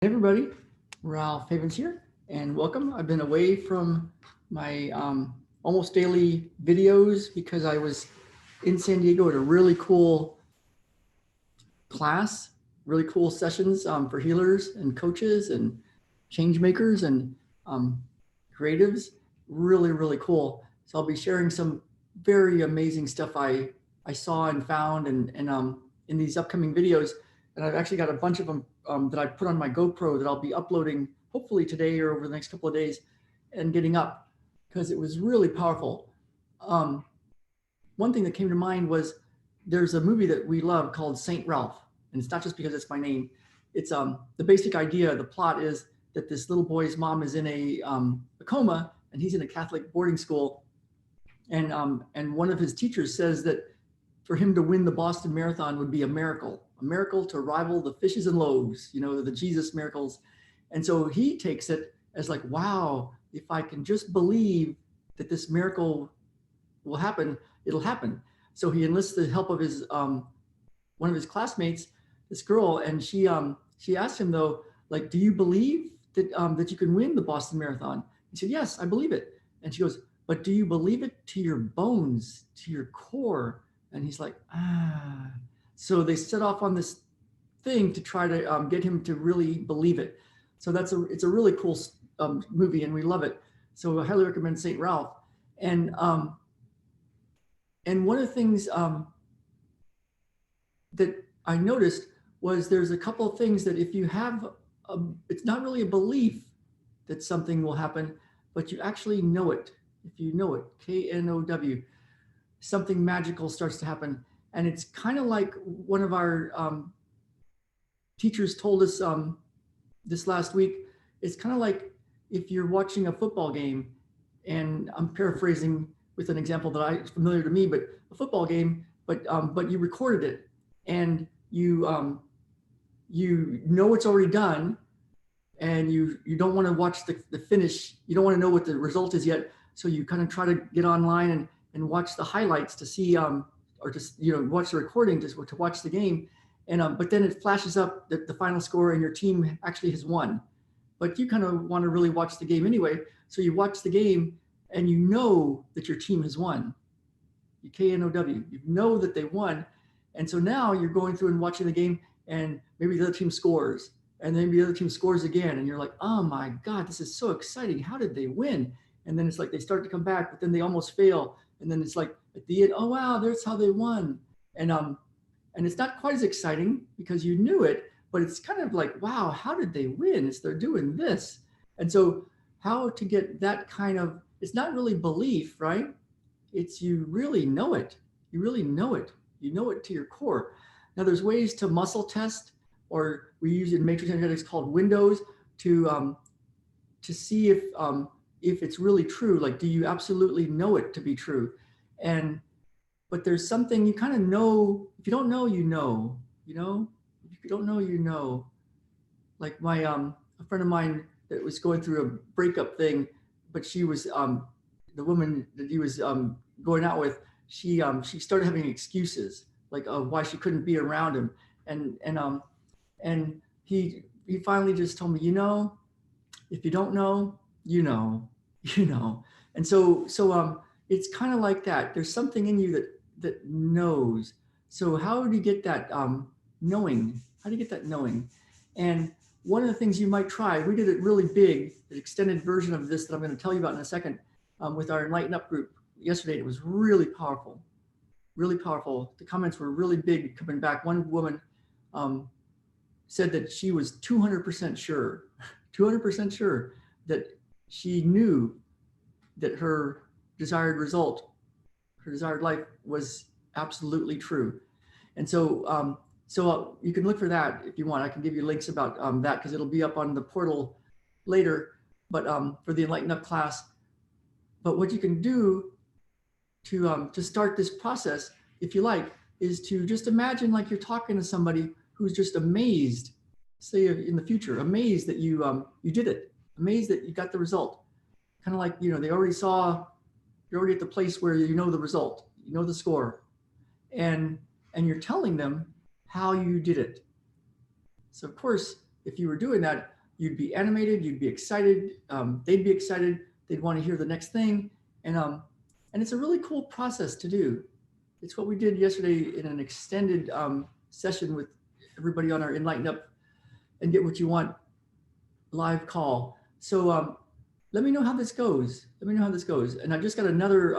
Hey everybody, Ralph Havens here, and welcome. I've been away from my almost daily videos because I was in San Diego at a really cool class, really cool sessions for healers and coaches and change makers and um, creatives. Really, really cool. So I'll be sharing some very amazing stuff I saw and found and in these upcoming videos. And I've actually got a bunch of them that I put on my GoPro that I'll be uploading hopefully today or over the next couple of days and getting up because it was really powerful. Um, One thing that came to mind was there's a movie that we love called Saint Ralph, and it's not just because it's my name. It's the basic idea. The plot is that this little boy's mom is in a coma, and he's in a Catholic boarding school, and one of his teachers says that for him to win the Boston Marathon would be a miracle to rival the fishes and loaves, the Jesus miracles. And so he takes it as like, wow, if I can just believe that this miracle will happen, it'll happen. So he enlists the help of his one of his classmates, this girl, and she asked him though, like, do you believe that you can win the Boston Marathon? He said, yes, I believe it. And she goes, but do you believe it to your bones, to your core? And he's like, ah. So they set off on this thing to try to get him to really believe it. So it's a really cool movie, and we love it. So I highly recommend Saint Ralph. And um, and one of the things that I noticed was there's a couple of things that if you have, it's not really a belief that something will happen, but you actually know it. If you know it, KNOW, something magical starts to happen. And it's kind of like one of our teachers told us this last week. It's kind of like if you're watching a football game, and I'm paraphrasing with an example that is familiar to me, but a football game, but you recorded it, and you know it's already done, and you don't want to watch the finish. You don't want to know what the result is yet, so you kind of try to get online and watch the highlights to see or just watch the recording to watch the game, and but then it flashes up the final score and your team actually has won, but you kind of want to really watch the game anyway, so you watch the game and you know that your team has won. You KNOW, you know that they won, and so now you're going through and watching the game, and maybe the other team scores, and then the other team scores again, and you're like, oh my god, this is so exciting, how did they win? And then it's like they start to come back, but then they almost fail, and then it's like at the end, oh wow, that's how they won. And it's not quite as exciting because you knew it, but it's kind of like, wow, how did they win? It's they're doing this. And so how to get that kind of, it's not really belief, right? It's you really know it. You really know it. You know it to your core. Now there's ways to muscle test, or we use in matrix energetics called windows to see if it's really true. Like, do you absolutely know it to be true? And but there's something you kind of know. If you don't know, you know. You know, if you don't know, you know. Like my a friend of mine that was going through a breakup thing, but she was the woman that he was going out with. She started having excuses like why she couldn't be around him, and and he finally just told me, if you don't know, you know, you know. And so it's kind of like that. There's something in you that knows. So how do you get that knowing? How do you get that knowing? And one of the things you might try, we did it really big, the extended version of this that I'm going to tell you about in a second, with our Enlighten Up group yesterday. It was really powerful, really powerful. The comments were really big coming back. One woman um, said that she was 200% sure, 200% sure that she knew that her desired result, her desired life was absolutely true. And so you can look for that if you want. I can give you links about that because it'll be up on the portal later, but for the Enlighten Up class. But what you can do to start this process, if you like, is to just imagine like you're talking to somebody who's just amazed, say in the future, amazed that you did it, amazed that you got the result. Kind of like, they already saw, you're already at the place where you know the result, you know the score, and you're telling them how you did it. So of course, if you were doing that, you'd be animated, you'd be excited, they'd be excited, they'd want to hear the next thing. And it's a really cool process to do. It's what we did yesterday in an extended session with everybody on our Enlighten Up and Get What You Want live call. So let me know how this goes. Let me know how this goes. And I just got another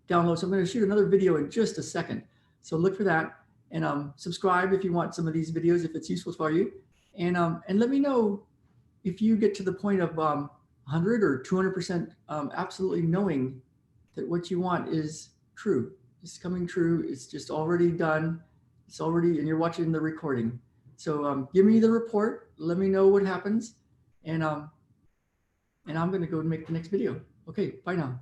download, so I'm going to shoot another video in just a second. So look for that, and subscribe if you want some of these videos, if it's useful for you. And let me know if you get to the point of 100 or 200% absolutely knowing that what you want is true. It's coming true. It's just already done. It's already, and you're watching the recording. So give me the report. Let me know what happens, and I'm going to go and make the next video. Okay, bye now.